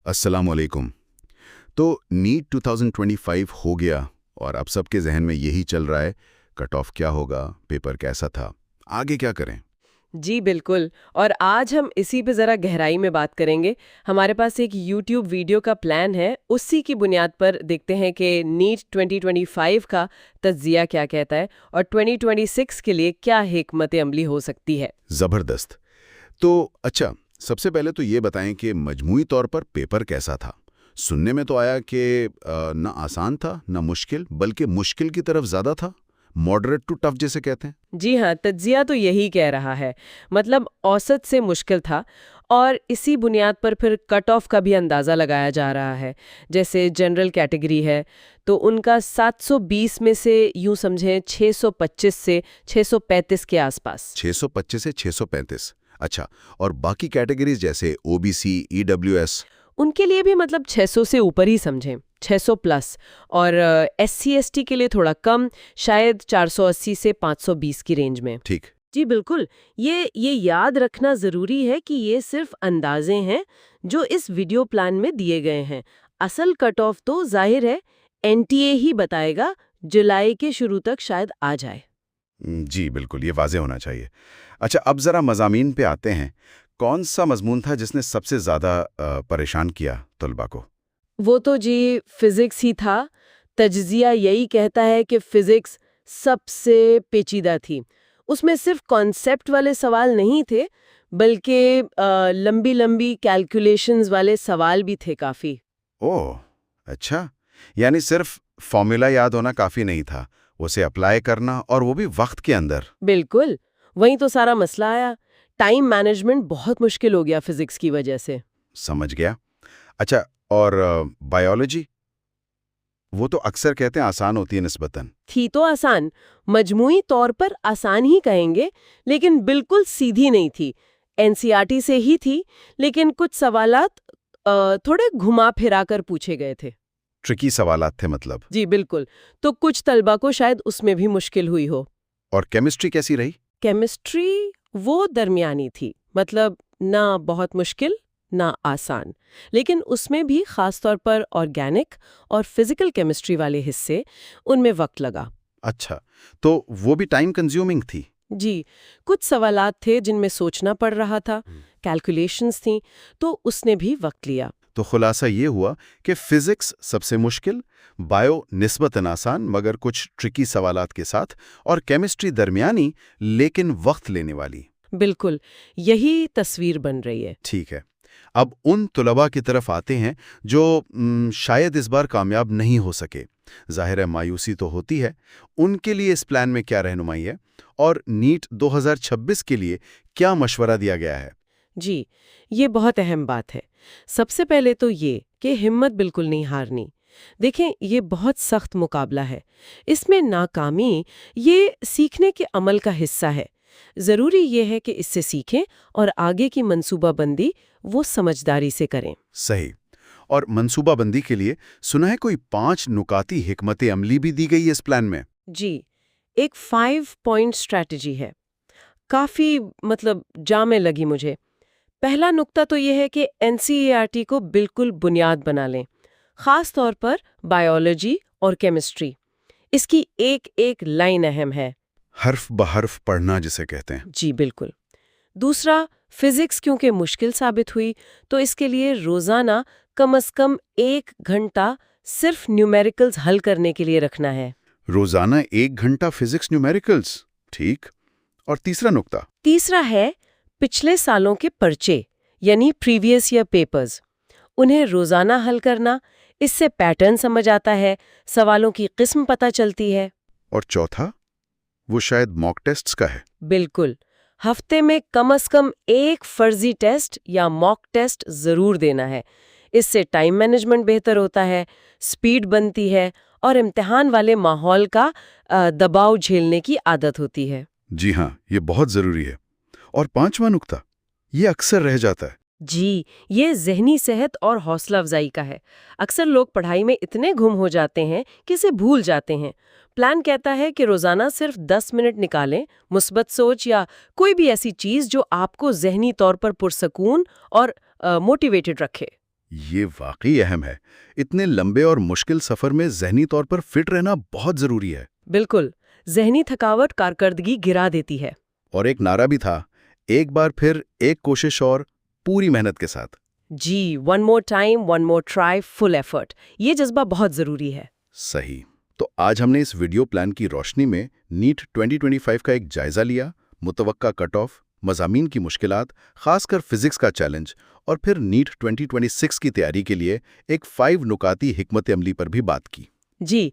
السلام علیکم۔ تو نیٹ 2025 ہو گیا اور اب سب کے ذہن میں یہی چل رہا ہے کٹ آف کیا ہوگا، پیپر کیسا تھا، آگے کیا کریں؟ جی بالکل، اور آج ہم اسی پہ ذرا گہرائی میں بات کریں گے۔ ہمارے پاس ایک یوٹیوب ویڈیو کا پلان ہے، اسی کی بنیاد پر دیکھتے ہیں کہ نیٹ 2025 کا تجزیہ کیا کہتا ہے اور 2026 کے لیے کیا حکمت عملی ہو سکتی ہے۔ زبردست۔ تو اچھا، سب سے پہلے تو یہ بتائیں کہ مجموعی طور پر پیپر کیسا تھا؟ سننے میں تو آیا کہ نہ آسان تھا نہ مشکل، بلکہ مشکل کی طرف زیادہ تھا، ماڈریٹ ٹو ٹف جسے کہتے ہیں۔ جی ہاں، تجزیہ تو یہی کہہ رہا ہے، مطلب اوسط سے مشکل تھا، اور اسی بنیاد پر پھر کٹ آف کا بھی اندازہ لگایا جا رہا ہے۔ جیسے جنرل کیٹیگری ہے تو ان کا 720 میں سے یوں سمجھیں 625 سے 635 کے آس پاس۔ 625 سے 635، اچھا، اور باقی کیٹیگریز جیسے O B C, E W S? ان کے لیے بھی مطلب 600 سے اوپر ہی سمجھیں، 600 پلس، اور ایس سی ایس ٹی کے لیے تھوڑا کم، شاید 480 سے 520 کی رینج میں۔ ٹھیک۔ جی بالکل، یہ یاد رکھنا ضروری ہے کہ یہ صرف اندازے ہیں جو اس ویڈیو پلان میں دیے گئے ہیں۔ اصل کٹ آف تو ظاہر ہے این ٹی اے ہی بتائے گا، جولائی کے شروع تک شاید آ جائے۔ جی بالکل، یہ واضح ہونا چاہیے۔ اچھا، اب ذرا مضامین پہ آتے ہیں۔ کون سا مضمون تھا جس نے سب سے زیادہ پریشان کیا طلباء کو؟ وہ تو جی فزکس ہی تھا۔ تجزیہ یہی کہتا ہے کہ فزکس سب سے پیچیدہ تھی۔ اس میں صرف کانسیپٹ والے سوال نہیں تھے، بلکہ لمبی لمبی کیلکولیشنز والے سوال بھی تھے کافی۔ اوہ اچھا، یعنی صرف فارمولا یاد ہونا کافی نہیں تھا، اسے اپلائی کرنا، اور وہ بھی وقت کے اندر۔ بالکل، وہیں تو سارا مسئلہ آیا۔ ٹائم مینجمنٹ بہت مشکل ہو گیا فزکس کی وجہ سے۔ سمجھ گیا۔ اچھا، اور بائیولوجی؟ وہ تو اکثر کہتے ہیں آسان ہوتی ہے نسبتاً۔ تھی تو آسان، مجموعی طور پر آسان ہی کہیں گے، لیکن بالکل سیدھی نہیں تھی۔ این سی آر ٹی سے ہی تھی، لیکن کچھ سوالات تھوڑے گھما پھرا کر پوچھے گئے تھے۔ ٹرکی سوالات تھے مطلب؟ جی بالکل، تو کچھ طلبہ کو شاید اس میں بھی مشکل ہوئی ہو۔ اور کیمسٹری کیسی رہی؟ کیمسٹری وہ درمیانی تھی، مطلب نہ بہت مشکل نہ آسان، لیکن اس میں بھی خاص طور پر آرگینک اور فزیکل کیمسٹری والے حصے، ان میں وقت لگا۔ اچھا، تو وہ بھی ٹائم کنزیومنگ تھی؟ جی، کچھ سوالات تھے جن میں سوچنا پڑ رہا تھا، کیلکولیشنز تھیں، تو اس نے بھی وقت لیا۔ تو خلاصہ یہ ہوا کہ فزکس سب سے مشکل، بائیو نسبتاً آسان مگر کچھ ٹرکی سوالات کے ساتھ، اور کیمسٹری درمیانی لیکن وقت لینے والی۔ بالکل، یہی تصویر بن رہی ہے۔ ٹھیک ہے، اب ان طلباء کی طرف آتے ہیں جو شاید اس بار کامیاب نہیں ہو سکے۔ ظاہر ہے مایوسی تو ہوتی ہے، ان کے لیے اس پلان میں کیا رہنمائی ہے، اور نیٹ 2026 کے لیے کیا مشورہ دیا گیا ہے؟ جی، یہ بہت اہم بات ہے۔ سب سے پہلے تو یہ کہ ہمت بالکل نہیں ہارنی۔ دیکھیں، یہ بہت سخت مقابلہ ہے، اس میں ناکامی یہ سیکھنے کے عمل کا حصہ ہے۔ ضروری یہ ہے کہ اس سے سیکھیں اور آگے کی منصوبہ بندی وہ سمجھداری سے کریں۔ صحیح۔ اور منصوبہ بندی کے لیے سنا ہے کوئی 5 نکاتی حکمت عملی بھی دی گئی ہے اس پلان میں؟ جی، ایک 5 پوائنٹ اسٹریٹجی ہے، کافی جامع لگی مجھے۔ پہلا نقطہ تو یہ ہے کہ N C E R T کو بالکل بنیاد بنا لیں، خاص طور پر بائیولوجی اور کیمسٹری۔ اس کی ایک ایک لائن اہم ہے، حرف بحرف پڑھنا جسے کہتے ہیں۔ جی بالکل۔ دوسرا، فزکس کیونکہ مشکل ثابت ہوئی تو اس کے لیے روزانہ کم از کم 1 گھنٹہ صرف نیومیریکلز حل کرنے کے لیے رکھنا ہے۔ روزانہ 1 گھنٹہ فزکس نیومیریکلز، ٹھیک۔ اور تیسرا نقطہ؟ تیسرا ہے پچھلے سالوں کے پرچے، یعنی پریویس ایئر پیپرز، انہیں روزانہ حل کرنا۔ اس سے پیٹرن سمجھ آتا ہے، سوالوں کی قسم پتہ چلتی ہے۔ اور چوتھا؟ وہ شاید موک ٹیسٹس کا ہے۔ بالکل، ہفتے میں کم از کم 1 فرضی ٹیسٹ یا موک ٹیسٹ ضرور دینا ہے۔ اس سے ٹائم مینجمنٹ بہتر ہوتا ہے، سپیڈ بنتی ہے، اور امتحان والے ماحول کا دباؤ جھیلنے کی عادت ہوتی ہے۔ جی ہاں، یہ بہت ضروری ہے۔ اور 5واں نقطہ؟ یہ اکثر رہ جاتا ہے۔ جی، یہ ذہنی صحت اور حوصلہ افزائی کا ہے۔ اکثر لوگ پڑھائی میں اتنے گم ہو جاتے ہیں کہ اسے بھول جاتے ہیں۔ پلان کہتا ہے کہ روزانہ صرف 10 منٹ نکالیں، مثبت سوچ یا کوئی بھی ایسی چیز جو آپ کو ذہنی طور پر پرسکون اور موٹیویٹڈ رکھے۔ یہ واقعی اہم ہے۔ اتنے لمبے اور مشکل سفر میں ذہنی طور پر فٹ رہنا بہت ضروری ہے۔ بالکل، ذہنی تھکاوٹ کارکردگی گرا دیتی ہے۔ اور ایک نعرہ بھی تھا، ایک بار پھر، ایک کوشش اور، پوری محنت کے ساتھ۔ جی، one more time, one more try, full effort, یہ جذبہ بہت ضروری ہے۔ صحیح۔ تو آج ہم نے اس ویڈیو پلان کی روشنی میں نیٹ 2025 کا ایک جائزہ لیا، متوقع کٹ آف، مضامین کی مشکلات، خاص کر فزکس کا چیلنج، اور پھر نیٹ 2026 کی تیاری کے لیے ایک 5 نکاتی حکمت عملی پر بھی بات کی۔ جی،